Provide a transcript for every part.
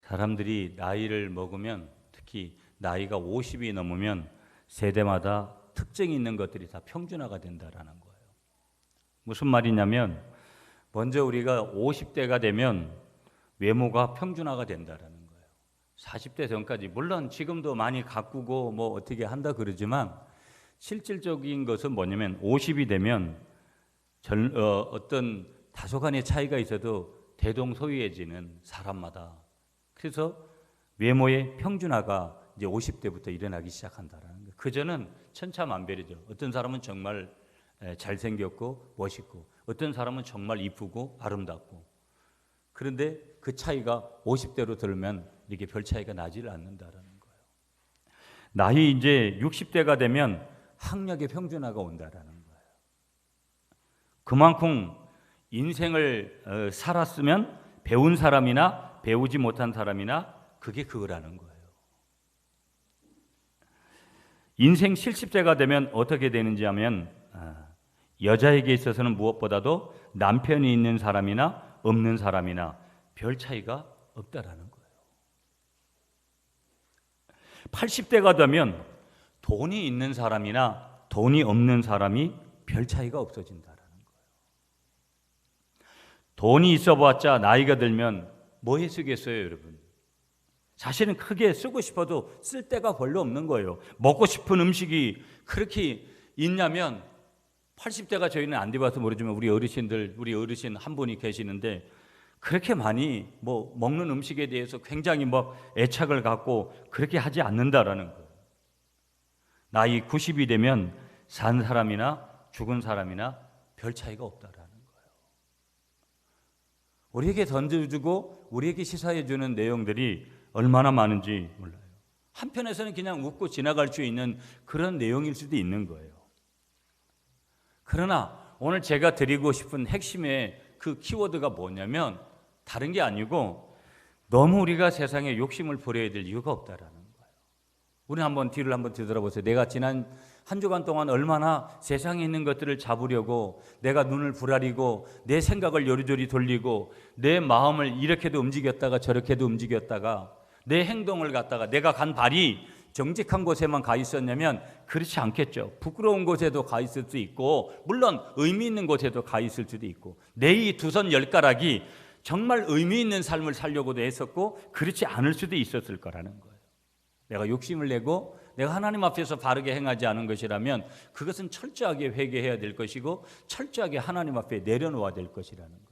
사람들이 나이를 먹으면, 특히 나이가 50이 넘으면 세대마다 특징이 있는 것들이 다 평준화가 된다라는 거예요. 무슨 말이냐면 먼저 우리가 50대가 되면 외모가 평준화가 된다라는 거예요. 40대 전까지 물론 지금도 많이 가꾸고 뭐 어떻게 한다 그러지만 실질적인 것은 뭐냐면 50이 되면 어떤 다소간의 차이가 있어도 대동소이해지는 사람마다. 그래서 외모의 평준화가 이제 50대부터 일어나기 시작한다라는 거예요. 그전은 천차만별이죠. 어떤 사람은 정말 잘생겼고 멋있고, 어떤 사람은 정말 이쁘고 아름답고. 그런데 그 차이가 50대로 들면 이렇게 별 차이가 나지를 않는다라는 거예요. 나이 이제 60대가 되면 학력의 평준화가 온다라는 거예요. 그만큼 인생을 살았으면 배운 사람이나 배우지 못한 사람이나 그게 그거라는 거예요. 인생 70대가 되면 어떻게 되는지 하면 여자에게 있어서는 무엇보다도 남편이 있는 사람이나 없는 사람이나 별 차이가 없다라는 거예요. 80대가 되면 돈이 있는 사람이나 돈이 없는 사람이 별 차이가 없어진다라는 거예요. 돈이 있어봤자 나이가 들면 뭐에 쓰겠어요, 여러분? 사실은 크게 쓰고 싶어도 쓸 데가 별로 없는 거예요. 먹고 싶은 음식이 그렇게 있냐면 80대가 저희는 안 돼봐서 모르지만 우리 어르신 한 분이 계시는데 그렇게 많이 뭐 먹는 음식에 대해서 굉장히 뭐 애착을 갖고 그렇게 하지 않는다라는 거예요. 나이 90이 되면 산 사람이나 죽은 사람이나 별 차이가 없다라는 거예요. 우리에게 던져주고 우리에게 시사해주는 내용들이 얼마나 많은지 몰라요. 한편에서는 그냥 웃고 지나갈 수 있는 그런 내용일 수도 있는 거예요. 그러나 오늘 제가 드리고 싶은 핵심의 그 키워드가 뭐냐면 다른 게 아니고 너무 우리가 세상에 욕심을 부려야 될 이유가 없다라는 거예요. 우리 한번 뒤를 한번 되돌아보세요. 내가 지난 한 주간 동안 얼마나 세상에 있는 것들을 잡으려고 내가 눈을 부라리고 내 생각을 요리조리 돌리고 내 마음을 이렇게도 움직였다가 저렇게도 움직였다가 내 행동을 갖다가 내가 간 발이 정직한 곳에만 가 있었냐면 그렇지 않겠죠. 부끄러운 곳에도 가 있을 수 있고 물론 의미 있는 곳에도 가 있을 수도 있고 내 이 두 손 열가락이 정말 의미 있는 삶을 살려고도 했었고 그렇지 않을 수도 있었을 거라는 거예요. 내가 욕심을 내고 내가 하나님 앞에서 바르게 행하지 않은 것이라면 그것은 철저하게 회개해야 될 것이고 철저하게 하나님 앞에 내려놓아야 될 것이라는 거예요.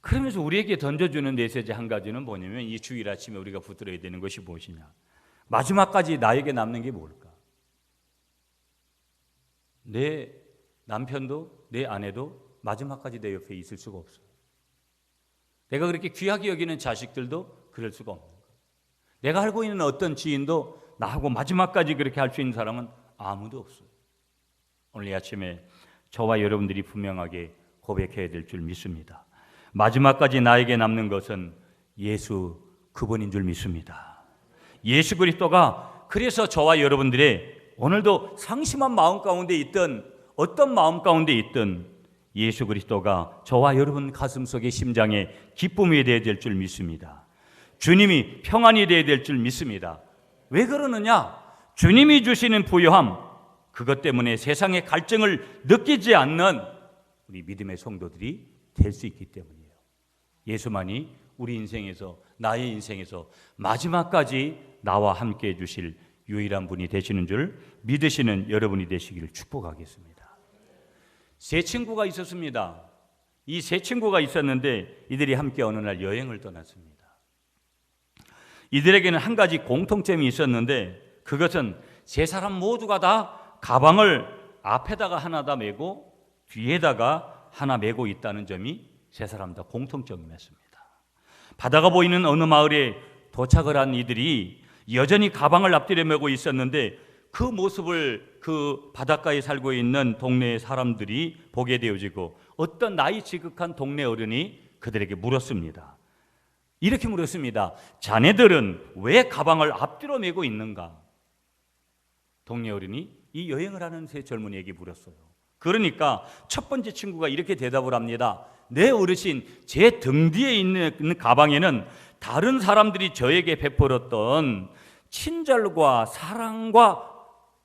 그러면서 우리에게 던져주는 메시지 한 가지는 뭐냐면 이 주일 아침에 우리가 붙들어야 되는 것이 무엇이냐. 마지막까지 나에게 남는 게 뭘까? 내 남편도 내 아내도 마지막까지 내 옆에 있을 수가 없어요. 내가 그렇게 귀하게 여기는 자식들도 그럴 수가 없는 거예요. 내가 알고 있는 어떤 지인도 나하고 마지막까지 그렇게 할 수 있는 사람은 아무도 없어요. 오늘 이 아침에 저와 여러분들이 분명하게 고백해야 될 줄 믿습니다. 마지막까지 나에게 남는 것은 예수 그분인 줄 믿습니다. 예수 그리스도가 그래서 저와 여러분들의 오늘도 상심한 마음 가운데 있던 어떤 마음 가운데 있던 예수 그리스도가 저와 여러분 가슴속의 심장에 기쁨이 되어야 될 줄 믿습니다. 주님이 평안이 되어야 될 줄 믿습니다. 왜 그러느냐? 주님이 주시는 부요함, 그것 때문에 세상의 갈증을 느끼지 않는 우리 믿음의 성도들이 될 수 있기 때문이에요. 예수만이 우리 인생에서 나의 인생에서 마지막까지 나와 함께 해주실 유일한 분이 되시는 줄 믿으시는 여러분이 되시기를 축복하겠습니다. 세 친구가 있었습니다. 이 세 친구가 있었는데 이들이 함께 어느 날 여행을 떠났습니다. 이들에게는 한 가지 공통점이 있었는데 그것은 세 사람 모두가 다 가방을 앞에다가 하나 다 메고 뒤에다가 하나 메고 있다는 점이 세 사람 다 공통점이었습니다. 바다가 보이는 어느 마을에 도착을 한 이들이 여전히 가방을 앞뒤로 메고 있었는데 그 모습을 그 바닷가에 살고 있는 동네의 사람들이 보게 되어지고 어떤 나이 지극한 동네 어른이 그들에게 물었습니다. 이렇게 물었습니다. 자네들은 왜 가방을 앞뒤로 메고 있는가? 동네 어른이 이 여행을 하는 세 젊은이에게 물었어요. 그러니까 첫 번째 친구가 이렇게 대답을 합니다. 네 어르신, 제 등 뒤에 있는 가방에는 다른 사람들이 저에게 베풀었던 친절과 사랑과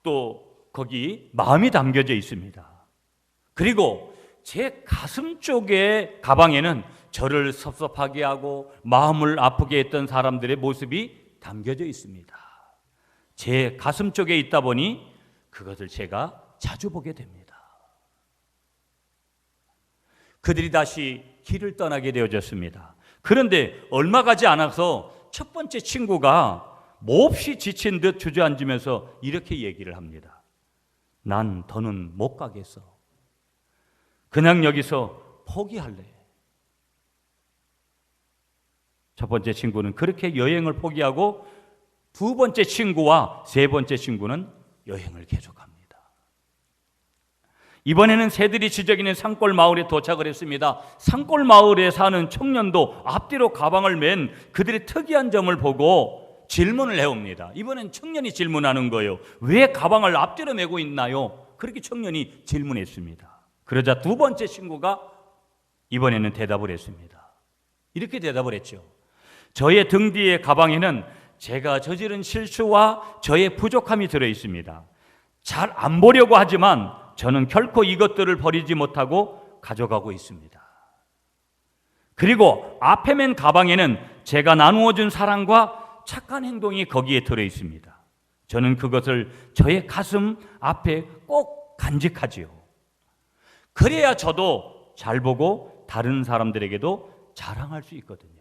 또 거기 마음이 담겨져 있습니다. 그리고 제 가슴 쪽의 가방에는 저를 섭섭하게 하고 마음을 아프게 했던 사람들의 모습이 담겨져 있습니다. 제 가슴 쪽에 있다 보니 그것을 제가 자주 보게 됩니다. 그들이 다시 길을 떠나게 되어졌습니다. 그런데 얼마 가지 않아서 첫 번째 친구가 몹시 지친 듯 주저앉으면서 이렇게 얘기를 합니다. 난 더는 못 가겠어. 그냥 여기서 포기할래. 첫 번째 친구는 그렇게 여행을 포기하고 두 번째 친구와 세 번째 친구는 여행을 계속합니다. 이번에는 새들이 지저귀는 산골 마을에 도착을 했습니다. 산골 마을에 사는 청년도 앞뒤로 가방을 맨 그들의 특이한 점을 보고 질문을 해옵니다. 이번엔 청년이 질문하는 거예요. 왜 가방을 앞뒤로 메고 있나요? 그렇게 청년이 질문했습니다. 그러자 두 번째 친구가 이번에는 대답을 했습니다. 이렇게 대답을 했죠. 저의 등 뒤의 가방에는 제가 저지른 실수와 저의 부족함이 들어 있습니다. 잘 안 보려고 하지만 저는 결코 이것들을 버리지 못하고 가져가고 있습니다. 그리고 앞에 맨 가방에는 제가 나누어 준 사랑과 착한 행동이 거기에 들어 있습니다. 저는 그것을 저의 가슴 앞에 꼭 간직하지요. 그래야 저도 잘 보고 다른 사람들에게도 자랑할 수 있거든요.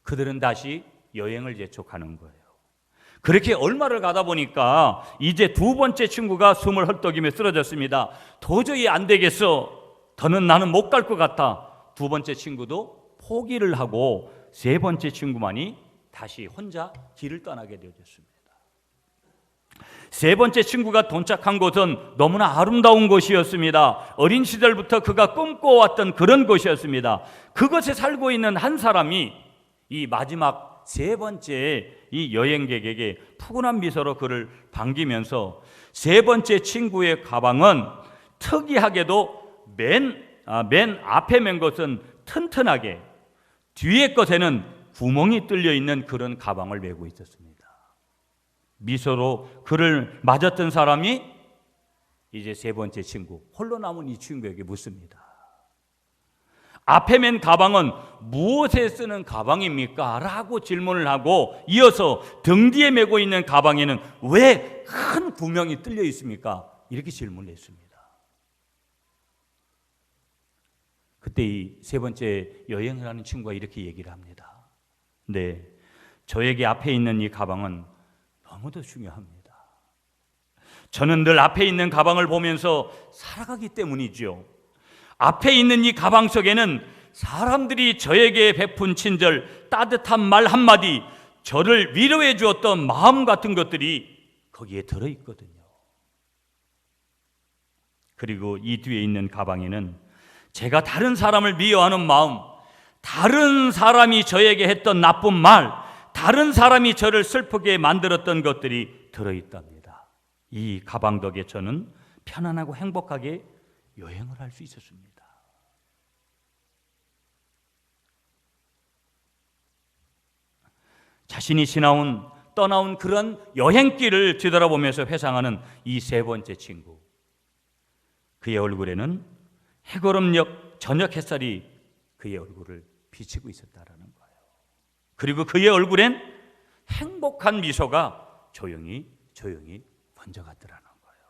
그들은 다시 여행을 재촉하는 거예요. 그렇게 얼마를 가다 보니까 이제 두 번째 친구가 숨을 헐떡이며 쓰러졌습니다. 도저히 안 되겠어. 더는 나는 못 갈 것 같아. 두 번째 친구도 포기를 하고 세 번째 친구만이 다시 혼자 길을 떠나게 되어졌습니다. 세 번째 친구가 도착한 곳은 너무나 아름다운 곳이었습니다. 어린 시절부터 그가 꿈꿔왔던 그런 곳이었습니다. 그곳에 살고 있는 한 사람이 이 마지막 세 번째 이 여행객에게 푸근한 미소로 그를 반기면서 세 번째 친구의 가방은 특이하게도 맨 앞에 맨 것은 튼튼하게, 뒤에 것에는 구멍이 뚫려 있는 그런 가방을 메고 있었습니다. 미소로 그를 맞았던 사람이 이제 세 번째 친구, 홀로 남은 이 친구에게 묻습니다. 앞에 맨 가방은 무엇에 쓰는 가방입니까? 라고 질문을 하고 이어서 등 뒤에 메고 있는 가방에는 왜 큰 구멍이 뚫려 있습니까? 이렇게 질문을 했습니다. 그때 이 세 번째 여행을 하는 친구가 이렇게 얘기를 합니다. 네, 저에게 앞에 있는 이 가방은 너무도 중요합니다. 저는 늘 앞에 있는 가방을 보면서 살아가기 때문이죠. 앞에 있는 이 가방 속에는 사람들이 저에게 베푼 친절, 따뜻한 말 한마디, 저를 위로해 주었던 마음 같은 것들이 거기에 들어있거든요. 그리고 이 뒤에 있는 가방에는 제가 다른 사람을 미워하는 마음, 다른 사람이 저에게 했던 나쁜 말, 다른 사람이 저를 슬프게 만들었던 것들이 들어있답니다. 이 가방 덕에 저는 편안하고 행복하게 여행을 할 수 있었습니다. 자신이 떠나온 그런 여행길을 뒤돌아보면서 회상하는 이 세 번째 친구. 그의 얼굴에는 해거름역 저녁 햇살이 그의 얼굴을 비치고 있었다라는 거예요. 그리고 그의 얼굴엔 행복한 미소가 조용히 번져갔더라는 거예요.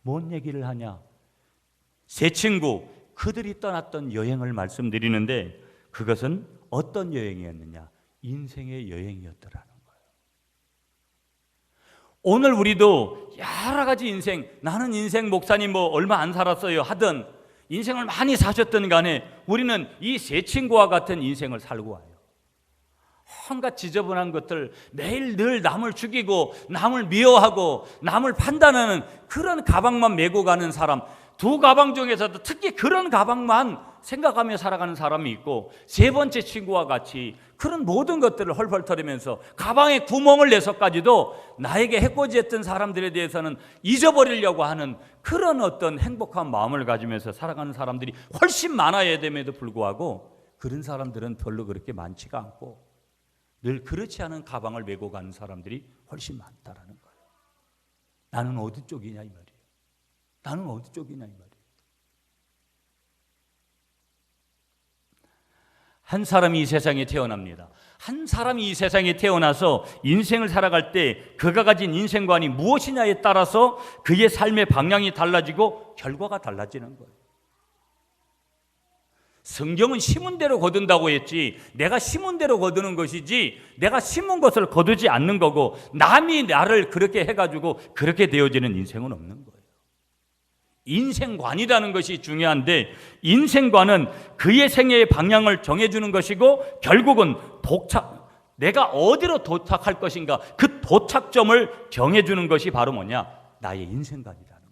뭔 얘기를 하냐? 세 친구, 그들이 떠났던 여행을 말씀드리는데 그것은 어떤 여행이었느냐? 인생의 여행이었더라는 거예요. 오늘 우리도 여러 가지 인생, 나는 인생 목사님 얼마 안 살았어요 하든 인생을 많이 사셨든 간에 우리는 이 세 친구와 같은 인생을 살고 와요. 온갖 지저분한 것들, 매일 늘 남을 죽이고 남을 미워하고 남을 판단하는 그런 가방만 메고 가는 사람, 두 가방 중에서도 특히 그런 가방만 생각하며 살아가는 사람이 있고 세 번째 친구와 같이 그런 모든 것들을 헐헐 털으면서 가방에 구멍을 내서까지도 나에게 해코지했던 사람들에 대해서는 잊어버리려고 하는 그런 어떤 행복한 마음을 가지면서 살아가는 사람들이 훨씬 많아야 됨에도 불구하고 그런 사람들은 별로 그렇게 많지가 않고 늘 그렇지 않은 가방을 메고 가는 사람들이 훨씬 많다라는 거예요. 나는 어디 쪽이냐 이 말이에요. 나는 어디 쪽이냐 이 말이에요. 한 사람이 이 세상에 태어납니다. 한 사람이 이 세상에 태어나서 인생을 살아갈 때 그가 가진 인생관이 무엇이냐에 따라서 그의 삶의 방향이 달라지고 결과가 달라지는 거예요. 성경은 심은 대로 거둔다고 했지 내가 심은 대로 거두는 것이지 내가 심은 것을 거두지 않는 거고 남이 나를 그렇게 해가지고 그렇게 되어지는 인생은 없는 거예요. 인생관이라는 것이 중요한데 인생관은 그의 생애의 방향을 정해주는 것이고 결국은 내가 어디로 도착할 것인가 그 도착점을 정해주는 것이 바로 뭐냐? 나의 인생관이라는 거예요.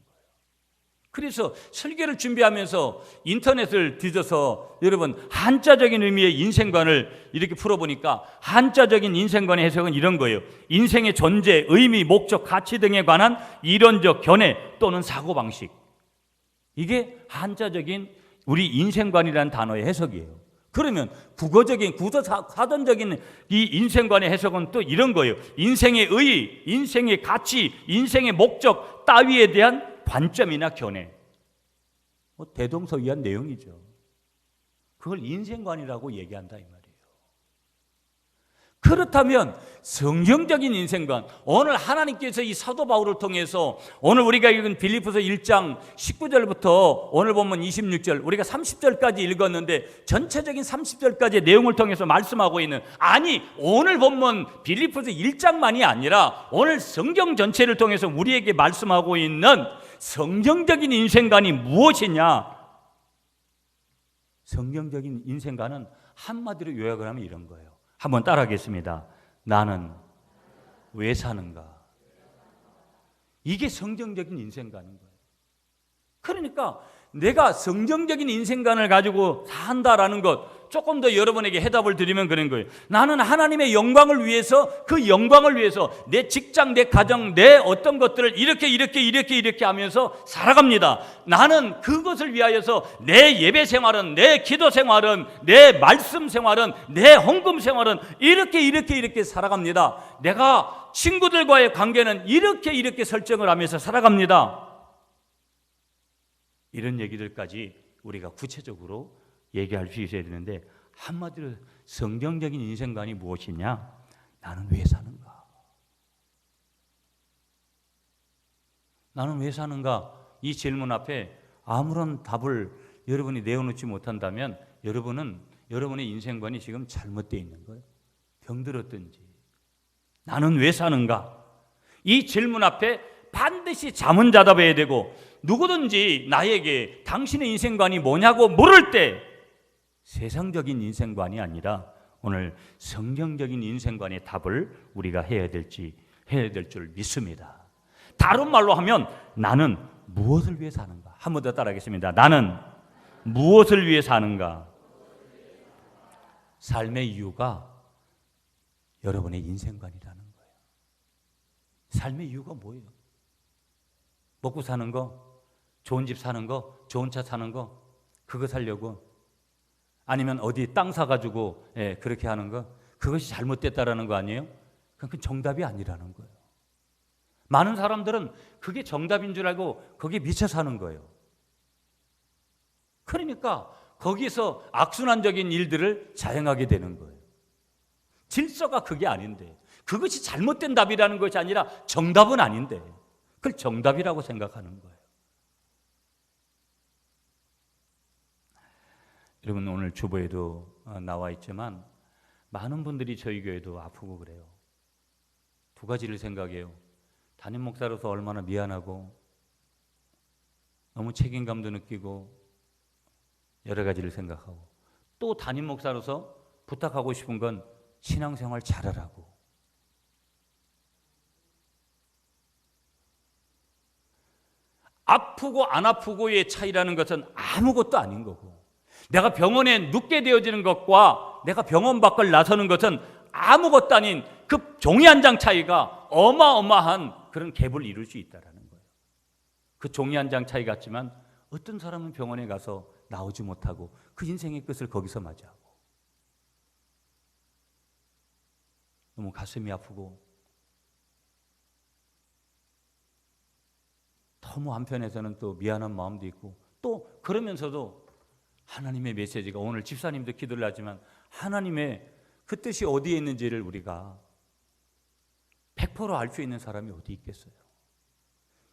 그래서 설교를 준비하면서 인터넷을 뒤져서 여러분 한자적인 의미의 인생관을 이렇게 풀어보니까 한자적인 인생관의 해석은 이런 거예요. 인생의 존재, 의미, 목적, 가치 등에 관한 이론적 견해 또는 사고방식. 이게 한자적인 우리 인생관이라는 단어의 해석이에요. 그러면 국어적인 사전적인 이 인생관의 해석은 또 이런 거예요. 인생의 의의, 인생의 가치, 인생의 목적 따위에 대한 관점이나 견해. 대동소이한 내용이죠. 그걸 인생관이라고 얘기한다 이 말이에요. 그렇다면 성경적인 인생관, 오늘 하나님께서 이 사도 바울을 통해서 오늘 우리가 읽은 빌립보서 1장 19절부터 오늘 보면 26절 우리가 30절까지 읽었는데 전체적인 30절까지의 내용을 통해서 말씀하고 있는 아니 오늘 본문 빌립보서 1장만이 아니라 오늘 성경 전체를 통해서 우리에게 말씀하고 있는 성경적인 인생관이 무엇이냐? 성경적인 인생관은 한마디로 요약을 하면 이런 거예요. 한번 따라하겠습니다. 나는 왜 사는가? 이게 성경적인 인생관인 거예요. 그러니까 내가 성경적인 인생관을 가지고 산다라는 것 조금 더 여러분에게 해답을 드리면 그런 거예요. 나는 하나님의 영광을 위해서 그 영광을 위해서 내 직장, 내 가정, 내 어떤 것들을 이렇게 하면서 살아갑니다. 나는 그것을 위하여서 내 예배 생활은, 내 기도 생활은, 내 말씀 생활은, 내 헌금 생활은 이렇게 살아갑니다. 내가 친구들과의 관계는 이렇게 설정을 하면서 살아갑니다. 이런 얘기들까지 우리가 구체적으로 얘기할 수 있어야 되는데 한마디로 성경적인 인생관이 무엇이냐? 나는 왜 사는가? 나는 왜 사는가? 이 질문 앞에 아무런 답을 여러분이 내어놓지 못한다면 여러분은 여러분의 인생관이 지금 잘못되어 있는 거예요. 병들었든지. 나는 왜 사는가? 이 질문 앞에 반드시 자문자답해야 되고 누구든지 나에게 당신의 인생관이 뭐냐고 물을 때 세상적인 인생관이 아니라 오늘 성경적인 인생관의 답을 우리가 해야 될 줄 믿습니다. 다른 말로 하면 나는 무엇을 위해 사는가? 한 번 더 따라하겠습니다. 나는 무엇을 위해 사는가? 삶의 이유가 여러분의 인생관이라는 거예요. 삶의 이유가 뭐예요? 먹고 사는 거, 좋은 집 사는 거, 좋은 차 사는 거, 그거 살려고? 아니면 어디 땅 사가지고 그렇게 하는 거? 그것이 잘못됐다라는 거 아니에요? 그건 정답이 아니라는 거예요. 많은 사람들은 그게 정답인 줄 알고 거기에 미쳐 사는 거예요. 그러니까 거기서 악순환적인 일들을 자행하게 되는 거예요. 질서가 그게 아닌데, 그것이 잘못된 답이라는 것이 아니라 정답은 아닌데 그걸 정답이라고 생각하는 거예요. 여러분 오늘 주보에도 나와 있지만 많은 분들이 저희 교회도 아프고 그래요. 두 가지를 생각해요. 담임 목사로서 얼마나 미안하고 너무 책임감도 느끼고 여러 가지를 생각하고 또 담임 목사로서 부탁하고 싶은 건 신앙생활 잘하라고. 아프고 안 아프고의 차이라는 것은 아무것도 아닌 거고 내가 병원에 눕게 되어지는 것과 내가 병원 밖을 나서는 것은 아무것도 아닌 그 종이 한 장 차이가 어마어마한 그런 갭을 이룰 수 있다는 거예요. 그 종이 한 장 차이 같지만 어떤 사람은 병원에 가서 나오지 못하고 그 인생의 끝을 거기서 맞이하고 너무 가슴이 아프고 너무 한편에서는 또 미안한 마음도 있고 또 그러면서도 하나님의 메시지가 오늘 집사님도 기도를 하지만 하나님의 그 뜻이 어디에 있는지를 우리가 100% 알 수 있는 사람이 어디 있겠어요?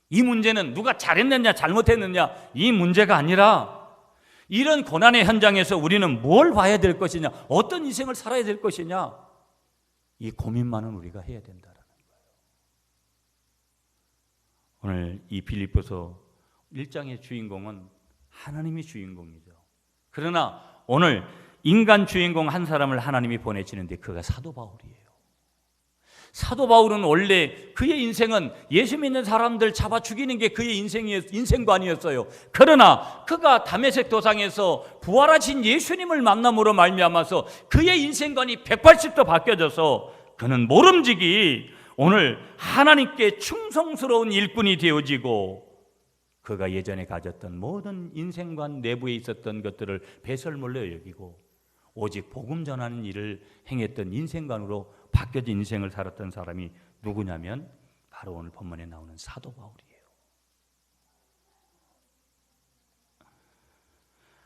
이 문제는 누가 잘했느냐 잘못했느냐 이 문제가 아니라 이런 고난의 현장에서 우리는 뭘 봐야 될 것이냐, 어떤 인생을 살아야 될 것이냐, 이 고민만은 우리가 해야 된다라는 거예요. 오늘 이 빌립보서 1장의 주인공은 하나님이 주인공이죠. 그러나 오늘 인간 주인공 한 사람을 하나님이 보내시는데 그가 사도 바울이에요. 사도 바울은 원래 그의 인생은 예수 믿는 사람들 잡아 죽이는 게 그의 인생관이었어요. 그러나 그가 다메섹 도상에서 부활하신 예수님을 만남으로 말미암아서 그의 인생관이 180도 바뀌어져서 그는 모름지기 오늘 하나님께 충성스러운 일꾼이 되어지고 그가 예전에 가졌던 모든 인생관 내부에 있었던 것들을 배설물로 여기고 오직 복음 전하는 일을 행했던 인생관으로 바뀌어진 인생을 살았던 사람이 누구냐면 바로 오늘 본문에 나오는 사도 바울이에요.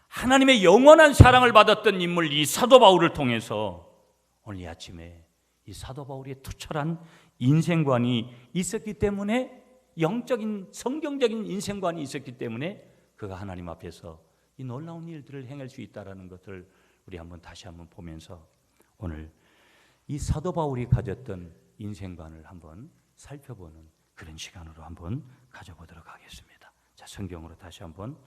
하나님의 영원한 사랑을 받았던 인물 이 사도 바울을 통해서 오늘 이 아침에 이 사도 바울의 투철한 인생관이 있었기 때문에 영적인 성경적인 인생관이 있었기 때문에 그가 하나님 앞에서 이 놀라운 일들을 행할 수 있다는 것을 우리 다시 한번 보면서 오늘 이 사도 바울이 가졌던 인생관을 한번 살펴보는 그런 시간으로 한번 가져보도록 하겠습니다. 자, 성경으로 다시 한번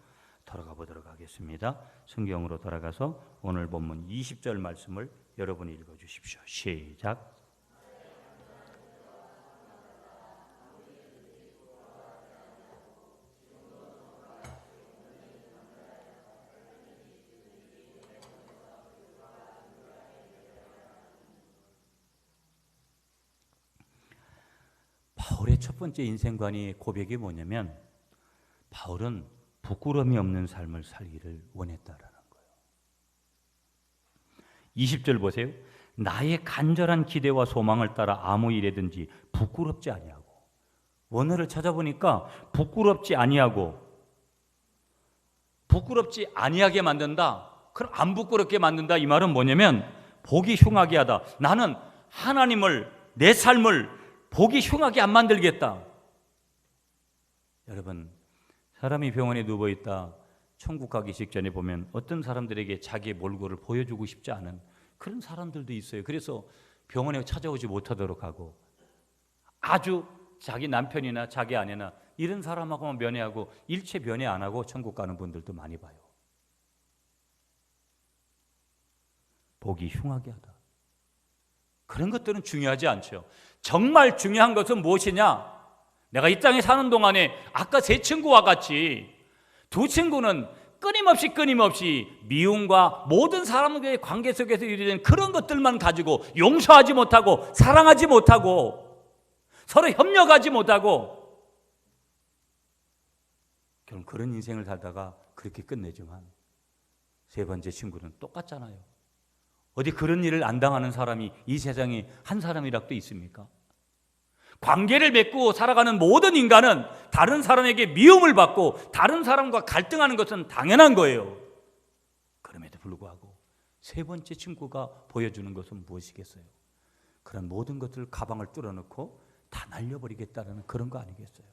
돌아가 보도록 하겠습니다. 성경으로 돌아가서 오늘 본문 20절 말씀을 여러분이 읽어 주십시오. 시작. 바울의 첫 번째 인생관이 고백이 뭐냐면 바울은 부끄러움이 없는 삶을 살기를 원했다라는 거예요. 20절 보세요. 나의 간절한 기대와 소망을 따라 아무 일에든지 부끄럽지 아니하고, 원어를 찾아보니까 부끄럽지 아니하고, 부끄럽지 아니하게 만든다. 그럼 안 부끄럽게 만든다. 이 말은 뭐냐면 보기 흉하게 하다. 나는 하나님을, 내 삶을 보기 흉하게 안 만들겠다. 여러분, 사람이 병원에 누워있다 천국 가기 직전에 보면 어떤 사람들에게 자기의 몰골을 보여주고 싶지 않은 그런 사람들도 있어요. 그래서 병원에 찾아오지 못하도록 하고 아주 자기 남편이나 자기 아내나 이런 사람하고만 면회하고 일체 면회 안 하고 천국 가는 분들도 많이 봐요. 보기 흉하게 하다. 그런 것들은 중요하지 않죠. 정말 중요한 것은 무엇이냐? 내가 이 땅에 사는 동안에 아까 세 친구와 같이 두 친구는 끊임없이 미움과 모든 사람과의 관계 속에서 일어나는 그런 것들만 가지고 용서하지 못하고 사랑하지 못하고 서로 협력하지 못하고 그럼 그런 인생을 살다가 그렇게 끝내지만 세 번째 친구는 똑같잖아요. 어디 그런 일을 안 당하는 사람이 이 세상에 한 사람이라도 있습니까? 관계를 맺고 살아가는 모든 인간은 다른 사람에게 미움을 받고 다른 사람과 갈등하는 것은 당연한 거예요. 그럼에도 불구하고 세 번째 친구가 보여주는 것은 무엇이겠어요? 그런 모든 것들을 가방을 뚫어놓고 다 날려버리겠다는 그런 거 아니겠어요?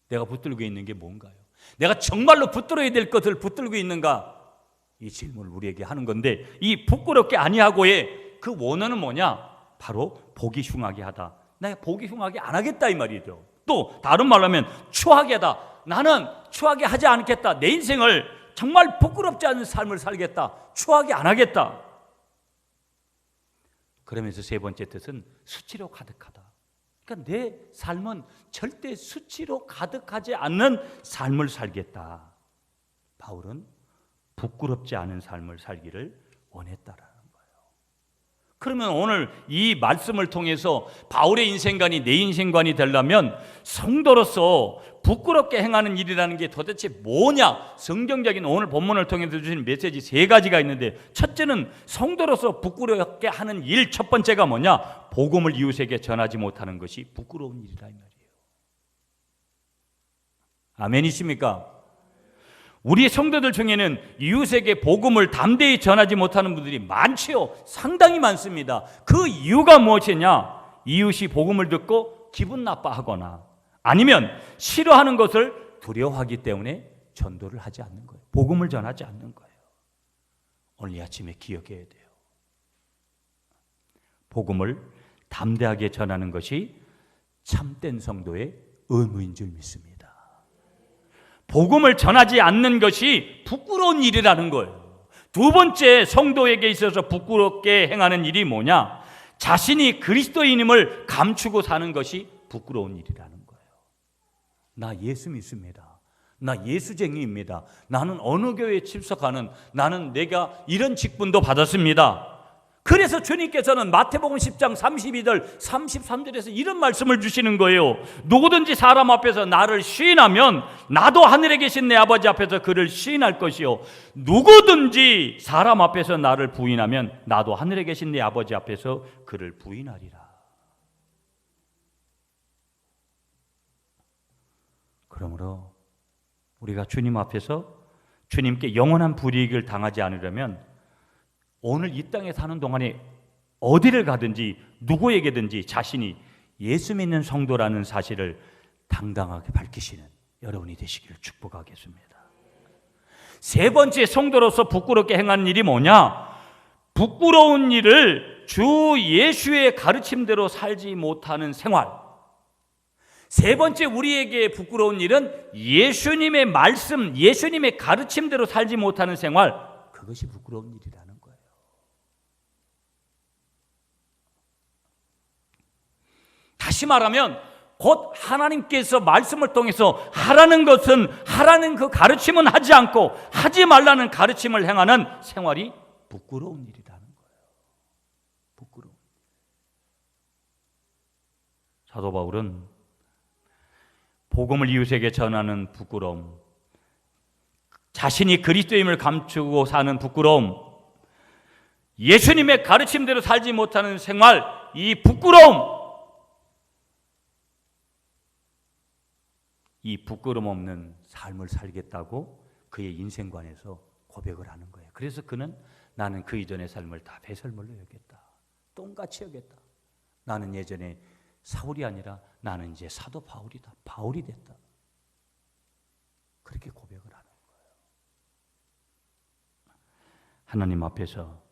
내가 붙들고 있는 게 뭔가요? 내가 정말로 붙들어야 될 것을 붙들고 있는가? 이 질문을 우리에게 하는 건데 이 부끄럽게 아니하고의 그 원어는 뭐냐? 바로 보기 흉하게 하다. 내가 보기 흉하게 안 하겠다 이 말이죠. 또 다른 말로 하면 추하게 하다. 나는 추하게 하지 않겠다. 내 인생을 정말 부끄럽지 않은 삶을 살겠다. 추하게 안 하겠다. 그러면서 세 번째 뜻은 수치로 가득하다. 그러니까 내 삶은 절대 수치로 가득하지 않는 삶을 살겠다. 바울은 부끄럽지 않은 삶을 살기를 원했다라는 거예요. 그러면 오늘 이 말씀을 통해서 바울의 인생관이 내 인생관이 되려면 성도로서 부끄럽게 행하는 일이라는 게 도대체 뭐냐? 성경적인 오늘 본문을 통해서 주신 메시지 3가지가 있는데, 첫째는 성도로서 부끄럽게 하는 일, 첫 번째가 뭐냐? 복음을 이웃에게 전하지 못하는 것이 부끄러운 일이라 이 말이에요. 아멘이십니까? 우리 성도들 중에는 이웃에게 복음을 담대히 전하지 못하는 분들이 많지요. 상당히 많습니다. 그 이유가 무엇이냐? 이웃이 복음을 듣고 기분 나빠하거나 아니면 싫어하는 것을 두려워하기 때문에 전도를 하지 않는 거예요. 복음을 전하지 않는 거예요. 오늘 이 아침에 기억해야 돼요. 복음을 담대하게 전하는 것이 참된 성도의 의무인 줄 믿습니다. 복음을 전하지 않는 것이 부끄러운 일이라는 거예요. 두 번째, 성도에게 있어서 부끄럽게 행하는 일이 뭐냐? 자신이 그리스도인임을 감추고 사는 것이 부끄러운 일이라는 거예요. 나 예수 믿습니다. 나 예수쟁이입니다. 나는 어느 교회에 출석하는, 나는 내가 이런 직분도 받았습니다. 그래서 주님께서는 마태복음 10장 32절 33절에서 이런 말씀을 주시는 거예요. 누구든지 사람 앞에서 나를 시인하면 나도 하늘에 계신 내 아버지 앞에서 그를 시인할 것이요, 누구든지 사람 앞에서 나를 부인하면 나도 하늘에 계신 내 아버지 앞에서 그를 부인하리라. 그러므로 우리가 주님 앞에서 주님께 영원한 불이익을 당하지 않으려면 오늘 이 땅에 사는 동안에 어디를 가든지 누구에게든지 자신이 예수 믿는 성도라는 사실을 당당하게 밝히시는 여러분이 되시기를 축복하겠습니다. 세 번째, 성도로서 부끄럽게 행하는 일이 뭐냐? 부끄러운 일을 주 예수의 가르침대로 살지 못하는 생활. 세 번째, 우리에게 부끄러운 일은 예수님의 말씀, 예수님의 가르침대로 살지 못하는 생활. 그것이 부끄러운 일이라는 거예요. 다시 말하면 곧 하나님께서 말씀을 통해서 하라는 것은 하라는 그 가르침은 하지 않고 하지 말라는 가르침을 행하는 생활이 부끄러운 일이라는 거예요. 부끄러운. 사도 바울은 복음을 이웃에게 전하는 부끄러움, 자신이 그리스도임을 감추고 사는 부끄러움, 예수님의 가르침대로 살지 못하는 생활, 이 부끄러움, 이 부끄럼 없는 삶을 살겠다고 그의 인생관에서 고백을 하는 거예요. 그래서 그는 나는 그 이전의 삶을 다 배설물로 여겼다. 똥같이 여겼다. 나는 예전에 사울이 아니라 나는 이제 사도 바울이다. 바울이 됐다. 그렇게 고백을 하는 거예요. 하나님 앞에서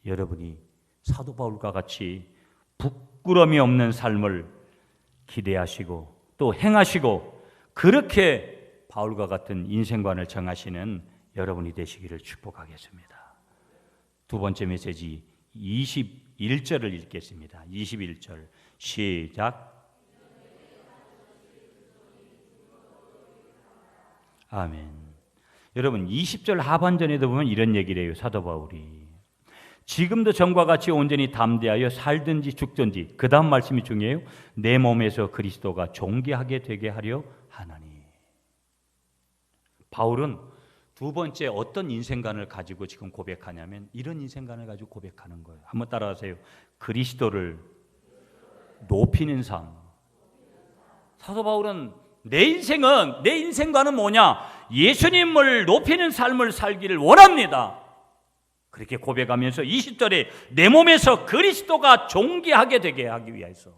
여러분이 사도 바울과 같이 부끄러움이 없는 삶을 기대하시고 또 행하시고 그렇게 바울과 같은 인생관을 정하시는 여러분이 되시기를 축복하겠습니다. 두 번째 메시지 21절을 읽겠습니다. 21절 시작. 아멘. 여러분 20절 하반전에도 보면 이런 얘기를 해요. 사도 바울이 지금도 전과 같이 온전히 담대하여 살든지 죽든지, 그 다음 말씀이 중요해요. 내 몸에서 그리스도가 존귀하게 되게 하려 하나니. 바울은 두 번째 어떤 인생관을 가지고 지금 고백하냐면 이런 인생관을 가지고 고백하는 거예요. 한번 따라하세요. 그리스도를 높이는 삶. 사도 바울은 내 인생관은 뭐냐? 예수님을 높이는 삶을 살기를 원합니다. 그렇게 고백하면서 20절에 내 몸에서 그리스도가 존귀하게 되게 하기 위해서,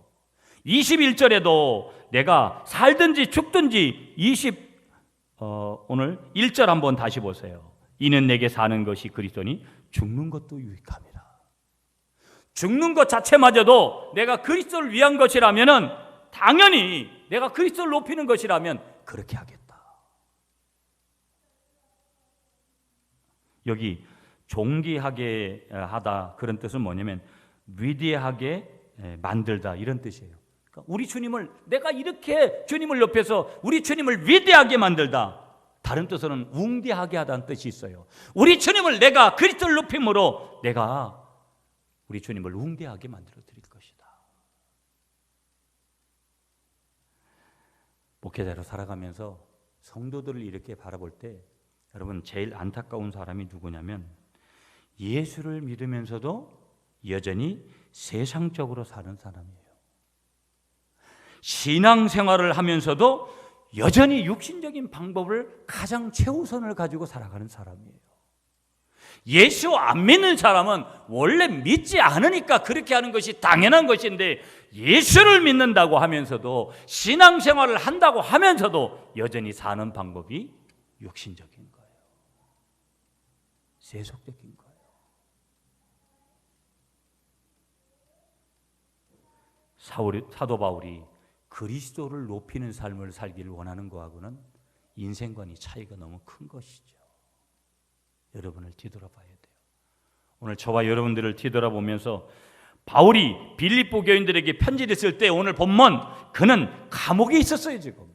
21절에도 내가 살든지 죽든지, 오늘 1절 한번 다시 보세요. 이는 내게 사는 것이 그리스도니 죽는 것도 유익함이라. 죽는 것 자체마저도 내가 그리스도를 위한 것이라면은 당연히 내가 그리스도를 높이는 것이라면 그렇게 하겠다. 여기 존귀하게 하다, 그런 뜻은 뭐냐면 위대하게 만들다, 이런 뜻이에요. 그러니까 우리 주님을, 내가 이렇게 주님을 높여서 우리 주님을 위대하게 만들다. 다른 뜻으로는 웅대하게 하다는 뜻이 있어요. 우리 주님을 내가 그리스도를 높임으로 내가 우리 주님을 웅대하게 만들어 드릴 것이다. 목회자로 살아가면서 성도들을 이렇게 바라볼 때 여러분 제일 안타까운 사람이 누구냐면 예수를 믿으면서도 여전히 세상적으로 사는 사람이에요. 신앙생활을 하면서도 여전히 육신적인 방법을 가장 최우선을 가지고 살아가는 사람이에요. 예수 안 믿는 사람은 원래 믿지 않으니까 그렇게 하는 것이 당연한 것인데 예수를 믿는다고 하면서도 신앙생활을 한다고 하면서도 여전히 사는 방법이 육신적인 거예요. 세속적인 거예요. 사도 바울이 그리스도를 높이는 삶을 살기를 원하는 거하고는 인생관이 차이가 너무 큰 것이죠. 여러분을 뒤돌아봐야 돼요. 오늘 저와 여러분들을 뒤돌아보면서 바울이 빌립보 교인들에게 편지를 쓸 때 오늘 본문 그는 감옥에 있었어요. 지금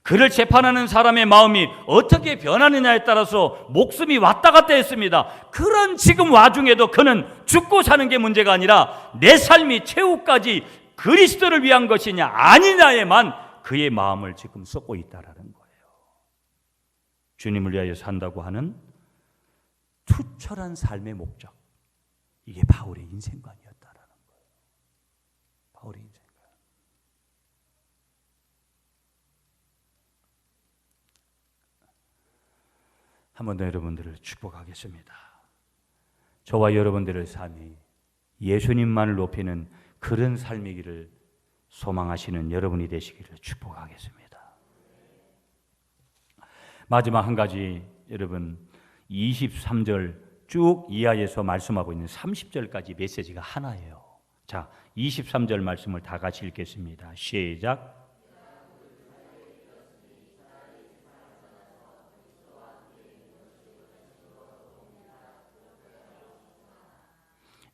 그를 재판하는 사람의 마음이 어떻게 변하느냐에 따라서 목숨이 왔다 갔다 했습니다. 그런 지금 와중에도 그는 죽고 사는 게 문제가 아니라 내 삶이 최후까지 그리스도를 위한 것이냐 아니냐에만 그의 마음을 지금 쏟고 있다라는 거예요. 주님을 위하여 산다고 하는 투철한 삶의 목적, 이게 바울의 인생관이었다라는 거예요. 바울의 인생관. 한 번 더 여러분들을 축복하겠습니다. 저와 여러분들의 삶이 예수님만을 높이는 그런 삶이기를 소망하시는 여러분이 되시기를 축복하겠습니다. 마지막 한 가지, 여러분 23절 쭉 이하에서 말씀하고 있는 30절까지 메시지가 하나예요. 자, 23절 말씀을 다 같이 읽겠습니다. 시작.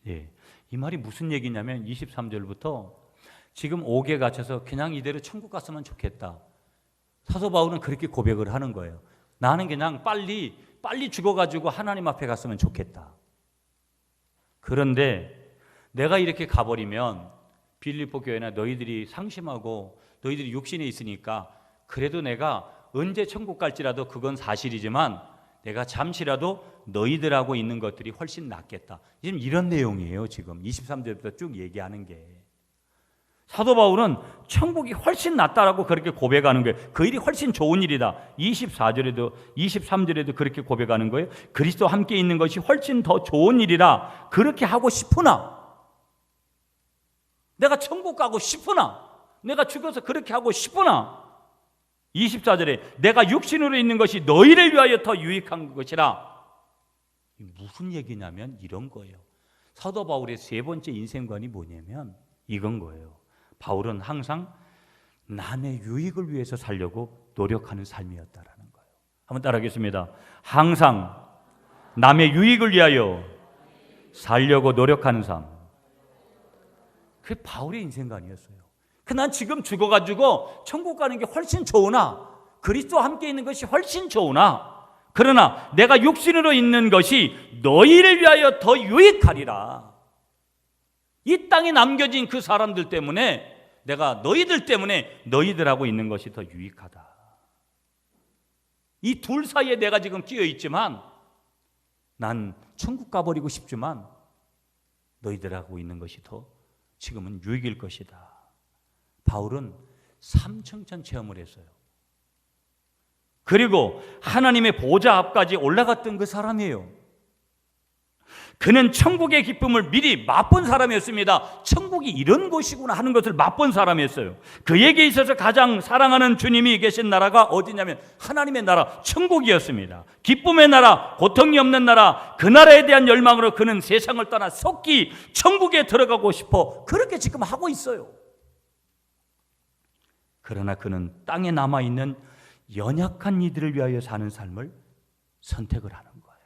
예, 이 말이 무슨 얘기냐면 23절부터 지금 옥에 갇혀서 그냥 이대로 천국 갔으면 좋겠다. 사도 바울은 그렇게 고백을 하는 거예요. 나는 그냥 빨리 죽어가지고 하나님 앞에 갔으면 좋겠다. 그런데 내가 이렇게 가버리면 빌립보 교회나 너희들이 상심하고 너희들이 육신에 있으니까 그래도 내가 언제 천국 갈지라도 그건 사실이지만 내가 잠시라도 너희들하고 있는 것들이 훨씬 낫겠다. 지금 이런 내용이에요. 지금 23절부터 쭉 얘기하는 게. 사도 바울은 천국이 훨씬 낫다라고 그렇게 고백하는 거예요. 그 일이 훨씬 좋은 일이다. 24절에도 23절에도 그렇게 고백하는 거예요. 그리스도와 함께 있는 것이 훨씬 더 좋은 일이라 그렇게 하고 싶으나, 내가 천국 가고 싶으나, 내가 죽어서 그렇게 하고 싶으나 24절에 내가 육신으로 있는 것이 너희를 위하여 더 유익한 것이라. 무슨 얘기냐면 이런 거예요. 사도 바울의 세 번째 인생관이 뭐냐면 이건 거예요. 바울은 항상 남의 유익을 위해서 살려고 노력하는 삶이었다라는 거예요. 한번 따라하겠습니다. 항상 남의 유익을 위하여 살려고 노력하는 삶. 그게 바울의 인생관이었어요. 난 지금 죽어가지고 천국 가는 게 훨씬 좋으나, 그리스도와 함께 있는 것이 훨씬 좋으나, 그러나 내가 육신으로 있는 것이 너희를 위하여 더 유익하리라. 이 땅에 남겨진 그 사람들 때문에, 내가 너희들 때문에 너희들하고 있는 것이 더 유익하다. 이 둘 사이에 내가 지금 끼어 있지만 난 천국 가버리고 싶지만 너희들하고 있는 것이 더 지금은 유익일 것이다. 바울은 삼층천 체험을 했어요. 그리고 하나님의 보좌 앞까지 올라갔던 그 사람이에요. 그는 천국의 기쁨을 미리 맛본 사람이었습니다. 천국이 이런 곳이구나 하는 것을 맛본 사람이었어요. 그에게 있어서 가장 사랑하는 주님이 계신 나라가 어디냐면 하나님의 나라, 천국이었습니다. 기쁨의 나라, 고통이 없는 나라, 그 나라에 대한 열망으로 그는 세상을 떠나 속히 천국에 들어가고 싶어 그렇게 지금 하고 있어요. 그러나 그는 땅에 남아있는 연약한 이들을 위하여 사는 삶을 선택을 하는 거예요.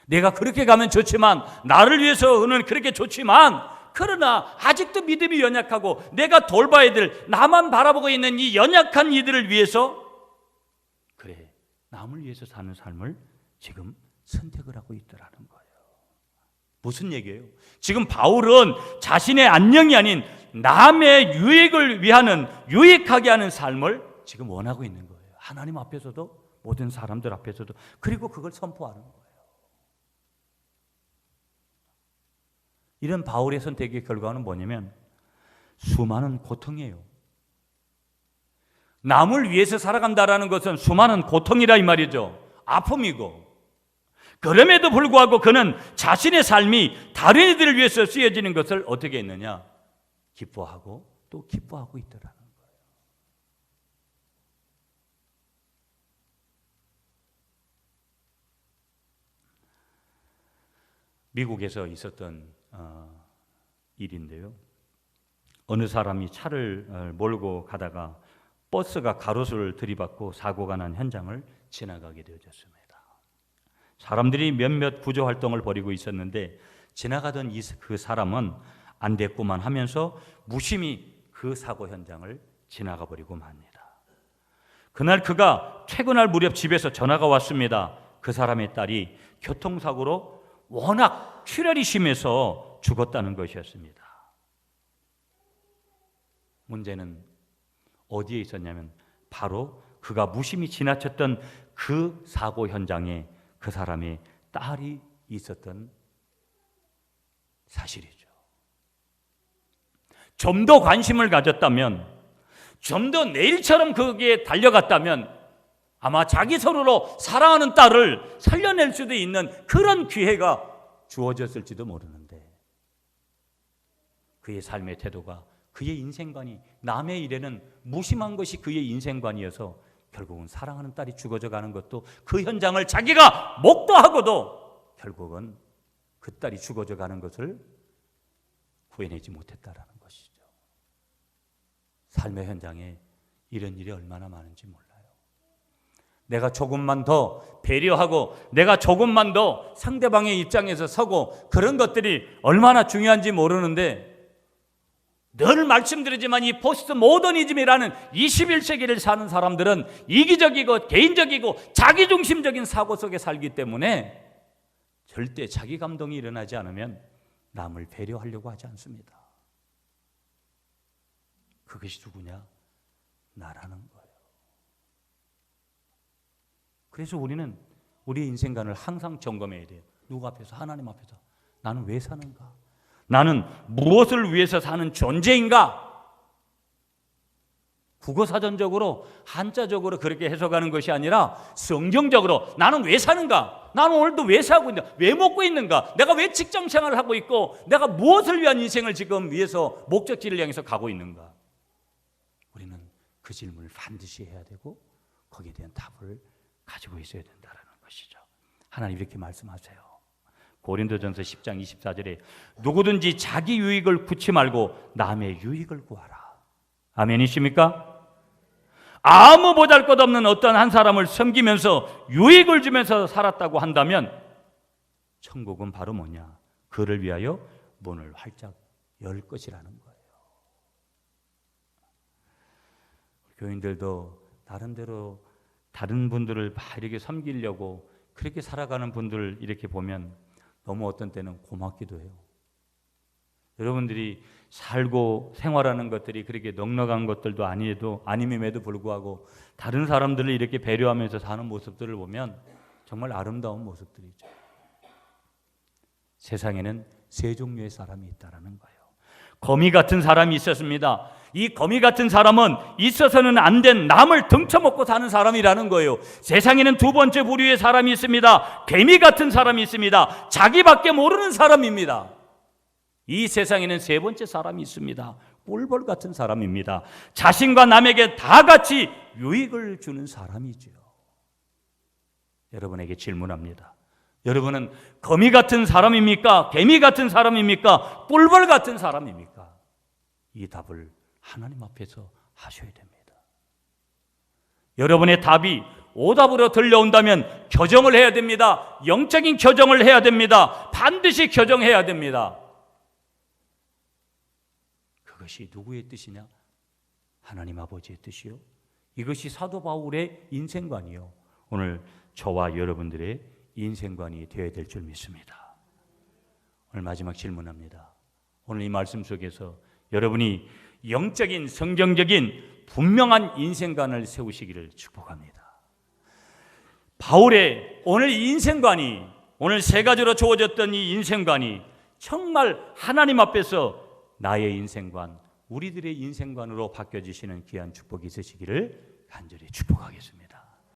내가 그렇게 가면 좋지만, 나를 위해서는 그렇게 좋지만 그러나 아직도 믿음이 연약하고 내가 돌봐야 될, 나만 바라보고 있는 이 연약한 이들을 위해서, 그래, 남을 위해서 사는 삶을 지금 선택을 하고 있더라는 거예요. 무슨 얘기예요? 지금 바울은 자신의 안녕이 아닌 남의 유익을 위하는, 유익하게 하는 삶을 지금 원하고 있는 거예요. 하나님 앞에서도 모든 사람들 앞에서도. 그리고 그걸 선포하는 거예요. 이런 바울의 선택의 결과는 뭐냐면 수많은 고통이에요. 남을 위해서 살아간다라는 것은 수많은 고통이라 이 말이죠. 아픔이고. 그럼에도 불구하고 그는 자신의 삶이 다른 이들을 위해서 쓰여지는 것을 어떻게 했느냐? 기뻐하고 또 기뻐하고 있더라는 거예요. 미국에서 있었던 일인데요. 어느 사람이 차를 몰고 가다가 버스가 가로수를 들이받고 사고가 난 현장을 지나가게 되어졌습니다. 사람들이 몇몇 구조 활동을 벌이고 있었는데 지나가던 그 사람은 안 됐구만 하면서 무심히 그 사고 현장을 지나가 버리고 맙니다. 그날 그가 퇴근할 무렵 집에서 전화가 왔습니다. 그 사람의 딸이 교통사고로 워낙 출혈이 심해서 죽었다는 것이었습니다. 문제는 어디에 있었냐면 바로 그가 무심히 지나쳤던 그 사고 현장에 그 사람의 딸이 있었던 사실이죠. 좀 더 관심을 가졌다면, 좀 더 내일처럼 거기에 달려갔다면 아마 자기 손으로 사랑하는 딸을 살려낼 수도 있는 그런 기회가 주어졌을지도 모르는데, 그의 삶의 태도가, 그의 인생관이, 남의 일에는 무심한 것이 그의 인생관이어서 결국은 사랑하는 딸이 죽어져 가는 것도, 그 현장을 자기가 목도하고도 결국은 그 딸이 죽어져 가는 것을 구해내지 못했다라는 것이죠. 삶의 현장에 이런 일이 얼마나 많은지 몰라요. 내가 조금만 더 배려하고 내가 조금만 더 상대방의 입장에서 서고 그런 것들이 얼마나 중요한지 모르는데, 늘 말씀드리지만 이 포스트 모더니즘이라는 21세기를 사는 사람들은 이기적이고 개인적이고 자기중심적인 사고 속에 살기 때문에 절대 자기 감동이 일어나지 않으면 남을 배려하려고 하지 않습니다. 그것이 누구냐? 나라는 거예요. 그래서 우리는 우리의 인생관을 항상 점검해야 돼요. 누구 앞에서? 하나님 앞에서. 나는 왜 사는가? 나는 무엇을 위해서 사는 존재인가? 국어사전적으로, 한자적으로 그렇게 해석하는 것이 아니라 성경적으로 나는 왜 사는가? 나는 오늘도 왜 사고 있는가? 왜 먹고 있는가? 내가 왜 직장생활을 하고 있고 내가 무엇을 위한 인생을 지금 위해서 목적지를 향해서 가고 있는가? 우리는 그 질문을 반드시 해야 되고 거기에 대한 답을 가지고 있어야 된다는 것이죠. 하나님 이렇게 말씀하세요. 고린도전서 10장 24절에 누구든지 자기 유익을 구치 말고 남의 유익을 구하라. 아멘이십니까? 아무 보잘것없는 어떤 한 사람을 섬기면서 유익을 주면서 살았다고 한다면 천국은 바로 뭐냐? 그를 위하여 문을 활짝 열 것이라는 거예요. 교인들도 나름대로 다른 분들을 막 이렇게 섬기려고 그렇게 살아가는 분들 이렇게 보면 너무 어떤 때는 고맙기도 해요. 여러분들이 살고 생활하는 것들이 그렇게 넉넉한 것들도 아님에도 불구하고 다른 사람들을 이렇게 배려하면서 사는 모습들을 보면 정말 아름다운 모습들이죠. 세상에는 세 종류의 사람이 있다는 거예요. 거미 같은 사람이 있었습니다. 이 거미 같은 사람은 있어서는 안 된 남을 등쳐먹고 사는 사람이라는 거예요. 세상에는 두 번째 부류의 사람이 있습니다. 개미 같은 사람이 있습니다. 자기밖에 모르는 사람입니다. 이 세상에는 세 번째 사람이 있습니다. 꿀벌 같은 사람입니다. 자신과 남에게 다 같이 유익을 주는 사람이죠. 여러분에게 질문합니다. 여러분은 거미 같은 사람입니까? 개미 같은 사람입니까? 꿀벌 같은 사람입니까? 이 답을 하나님 앞에서 하셔야 됩니다. 여러분의 답이 오답으로 들려온다면 교정을 해야 됩니다. 영적인 교정을 해야 됩니다. 반드시 교정해야 됩니다. 이것이 누구의 뜻이냐? 하나님 아버지의 뜻이요. 이것이 사도 바울의 인생관이요. 오늘 저와 여러분들의 인생관이 되어야 될 줄 믿습니다. 오늘 마지막 질문합니다. 오늘 이 말씀 속에서 여러분이 영적인 성경적인 분명한 인생관을 세우시기를 축복합니다. 바울의 오늘 이 인생관이, 오늘 세 가지로 주어졌던 이 인생관이 정말 하나님 앞에서 나의 인생관, 우리들의 인생관으로 바뀌어지시는 귀한 축복이 있으시기를 간절히 축복하겠습니다.